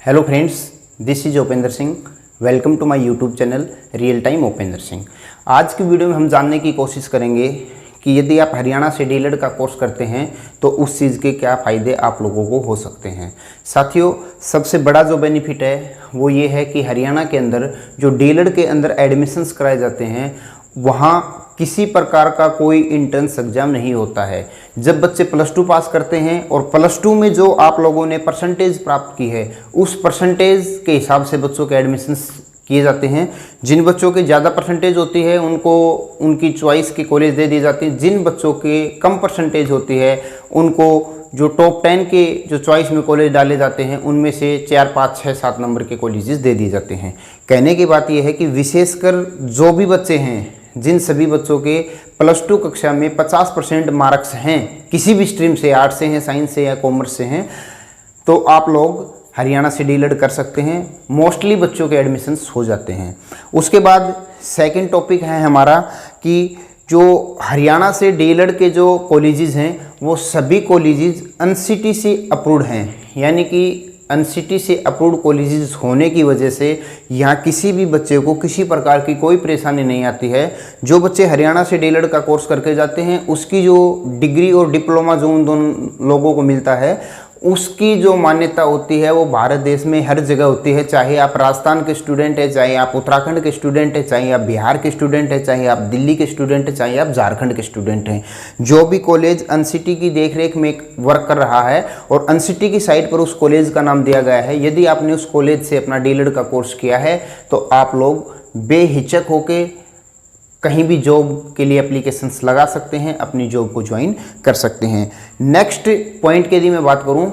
Hello friends, this is Upendra Singh. Welcome to my YouTube channel real time Upendra Singh. आज की video में हम जानने की कोशिश करेंगे कि यदि आप हरियाणा से डीएलएड का कोर्स करते हैं तो उस चीज़ के क्या फ़ायदे आप लोगों को हो सकते हैं। साथियों, सबसे बड़ा जो बेनिफिट है वो ये है कि हरियाणा के अंदर जो डीएलएड के अंदर एडमिशन्स कराए जाते हैं वहाँ किसी प्रकार का कोई इंट्रेंस एग्जाम नहीं होता है। जब बच्चे प्लस टू पास करते हैं और प्लस टू में जो आप लोगों ने परसेंटेज प्राप्त की है उस परसेंटेज के हिसाब से बच्चों के एडमिशन्स किए जाते हैं। जिन बच्चों की ज़्यादा परसेंटेज होती है उनको उनकी चॉइस की कॉलेज दे दी जाती है। जिन बच्चों के कम परसेंटेज होती है उनको जो टॉप 10 के जो चॉइस में कॉलेज डाले जाते हैं उनमें से 4, 5, 6, 7 नंबर के कॉलेजेस दे दिए जाते हैं। कहने की बात यह है कि विशेषकर जो भी बच्चे हैं, जिन सभी बच्चों के प्लस टू कक्षा में 50% मार्क्स हैं, किसी भी स्ट्रीम से, आर्ट्स से हैं, साइंस से या कॉमर्स से हैं, तो आप लोग हरियाणा से डीएलएड कर सकते हैं। मोस्टली बच्चों के एडमिशन्स हो जाते हैं। उसके बाद सेकंड टॉपिक है हमारा कि जो हरियाणा से डीएलएड के जो कॉलेजेस हैं वो सभी कॉलेजेस अनसिटी से अप्रूव्ड हैं। यानी कि अनसिटी से अप्रूव्ड कॉलेजेस होने की वजह से यहाँ किसी भी बच्चे को किसी प्रकार की कोई परेशानी नहीं आती है। जो बच्चे हरियाणा से डीएलएड का कोर्स करके जाते हैं उसकी जो डिग्री और डिप्लोमा जो उन दोनों लोगों को मिलता है उसकी जो मान्यता होती है वो भारत देश में हर जगह होती है। चाहे आप राजस्थान के स्टूडेंट हैं, चाहे आप उत्तराखंड के स्टूडेंट हैं, चाहे आप बिहार के स्टूडेंट हैं, चाहे आप दिल्ली के स्टूडेंट हैं, चाहे आप झारखंड के स्टूडेंट हैं, जो भी कॉलेज अनसिटी की देखरेख में वर्क कर रहा है और अनसिटी की साइट पर उस कॉलेज का नाम दिया गया है, यदि आपने उस कॉलेज से अपना डीएलएड का कोर्स किया है तो आप लोग बेहिचक होके कहीं भी जॉब के लिए एप्लीकेशंस लगा सकते हैं, अपनी जॉब को ज्वाइन कर सकते हैं। नेक्स्ट पॉइंट की यदि मैं बात करूं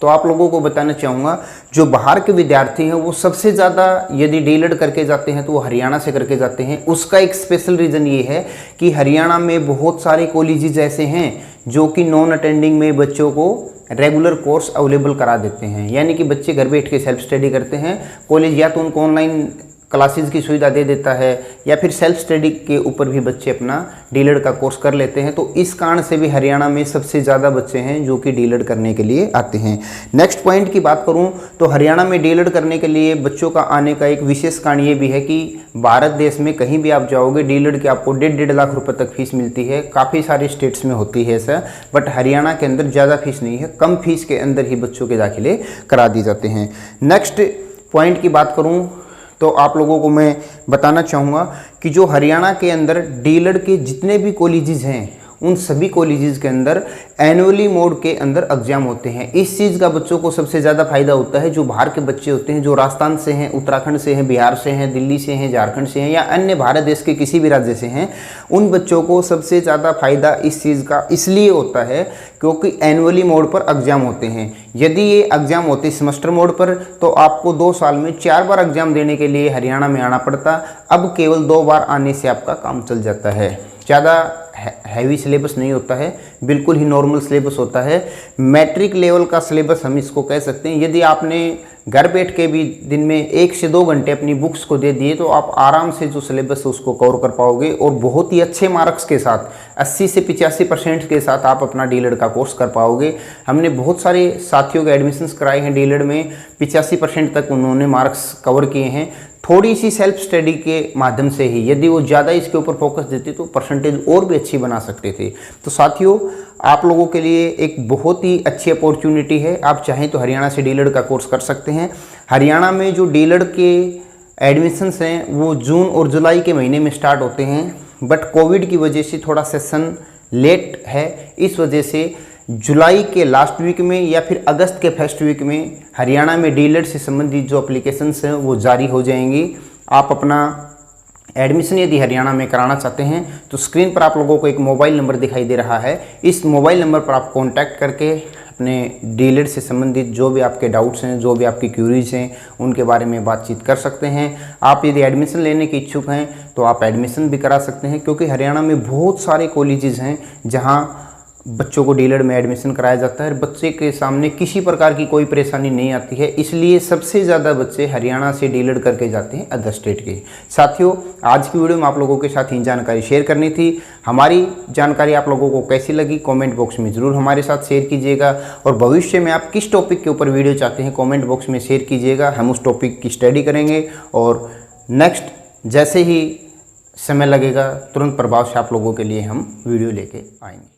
तो आप लोगों को बताना चाहूँगा जो बाहर के विद्यार्थी हैं वो सबसे ज़्यादा यदि डीएलएड करके जाते हैं तो वो हरियाणा से करके जाते हैं। उसका एक स्पेशल रीज़न ये है कि हरियाणा में बहुत सारे कॉलेजेस ऐसे हैं जो कि नॉन अटेंडिंग में बच्चों को रेगुलर कोर्स अवेलेबल करा देते हैं। यानी कि बच्चे घर बैठ के सेल्फ स्टडी करते हैं, कॉलेज या तो उनको ऑनलाइन क्लासेस की सुविधा दे देता है या फिर सेल्फ स्टडी के ऊपर भी बच्चे अपना डीएलएड का कोर्स कर लेते हैं। तो इस कारण से भी हरियाणा में सबसे ज़्यादा बच्चे हैं जो कि डीएलएड करने के लिए आते हैं। नेक्स्ट पॉइंट की बात करूं तो हरियाणा में डीएलएड करने के लिए बच्चों का आने का एक विशेष कारण ये भी है कि भारत देश में कहीं भी आप जाओगे डीएलएड की आपको 1.5 लाख रुपये तक फीस मिलती है। काफ़ी सारे स्टेट्स में होती है ऐसा, बट हरियाणा के अंदर ज़्यादा फीस नहीं है, कम फीस के अंदर ही बच्चों के दाखिले करा दिए जाते हैं। नेक्स्ट पॉइंट की बात करूँ तो आप लोगों को मैं बताना चाहूँगा कि जो हरियाणा के अंदर डीएलएड के जितने भी कॉलेजेस हैं उन सभी कॉलेजेस के अंदर एनुअली मोड के अंदर एग्जाम होते हैं। इस चीज़ का बच्चों को सबसे ज़्यादा फायदा होता है। जो बाहर के बच्चे होते हैं, जो राजस्थान से हैं, उत्तराखंड से हैं, बिहार से हैं, दिल्ली से हैं, झारखंड से हैं या अन्य भारत देश के किसी भी राज्य से हैं, उन बच्चों को सबसे ज़्यादा फायदा इस चीज़ का इसलिए होता है क्योंकि एनुअली मोड पर एग्जाम होते हैं। यदि ये एग्ज़ाम होते सेमेस्टर मोड पर तो आपको 2 साल में 4 बार एग्ज़ाम देने के लिए हरियाणा में आना पड़ता। अब केवल 2 बार आने से आपका काम चल जाता है। ज़्यादा हैवी सिलेबस नहीं होता है, बिल्कुल ही नॉर्मल सिलेबस होता है। मैट्रिक लेवल का सिलेबस हम इसको कह सकते हैं। यदि आपने घर बैठ के भी दिन में 1 से 2 घंटे अपनी बुक्स को दे दिए तो आप आराम से जो सिलेबस है उसको कवर कर पाओगे और बहुत ही अच्छे मार्क्स के साथ 80 से 85% के साथ आप अपना डीएलएड का कोर्स कर पाओगे। हमने बहुत सारे साथियों के एडमिशन्स कराए हैं डीएलएड में, 85% तक उन्होंने मार्क्स कवर किए हैं। थोड़ी सी सेल्फ स्टडी के माध्यम से ही, यदि वो ज़्यादा इसके ऊपर फोकस देते तो परसेंटेज और भी अच्छी बना सकते थे। तो साथियों, आप लोगों के लिए एक बहुत ही अच्छी अपॉर्चुनिटी है। आप चाहें तो हरियाणा से डीएलएड का कोर्स कर सकते हैं। हरियाणा में जो डीएलएड के एडमिशन्स हैं वो जून और जुलाई के महीने में स्टार्ट होते हैं, बट कोविड की वजह से थोड़ा सेशन लेट है। इस वजह से जुलाई के लास्ट वीक में या फिर अगस्त के फर्स्ट वीक में हरियाणा में डीएलएड से संबंधित जो एप्लीकेशंस हैं वो जारी हो जाएंगी। आप अपना एडमिशन यदि हरियाणा में कराना चाहते हैं तो स्क्रीन पर आप लोगों को एक मोबाइल नंबर दिखाई दे रहा है। इस मोबाइल नंबर पर आप कॉन्टैक्ट करके अपने डीएलएड से संबंधित जो भी आपके डाउट्स हैं, जो भी आपकी क्यूरीज हैं, उनके बारे में बातचीत कर सकते हैं। आप यदि एडमिशन लेने के इच्छुक हैं तो आप एडमिशन भी करा सकते हैं, क्योंकि हरियाणा में बहुत सारे कॉलेजेस हैं जहाँ बच्चों को डीलड में एडमिशन कराया जाता है। बच्चे के सामने किसी प्रकार की कोई परेशानी नहीं आती है, इसलिए सबसे ज़्यादा बच्चे हरियाणा से डीलड करके जाते हैं अदर स्टेट के। साथियों, आज की वीडियो में आप लोगों के साथ ही जानकारी शेयर करनी थी। हमारी जानकारी आप लोगों को कैसी लगी कमेंट बॉक्स में ज़रूर हमारे साथ शेयर कीजिएगा, और भविष्य में आप किस टॉपिक के ऊपर वीडियो चाहते हैं कमेंट बॉक्स में शेयर कीजिएगा। हम उस टॉपिक की स्टडी करेंगे और नेक्स्ट जैसे ही समय लगेगा तुरंत प्रभाव से आप लोगों के लिए हम वीडियो लेके आएंगे।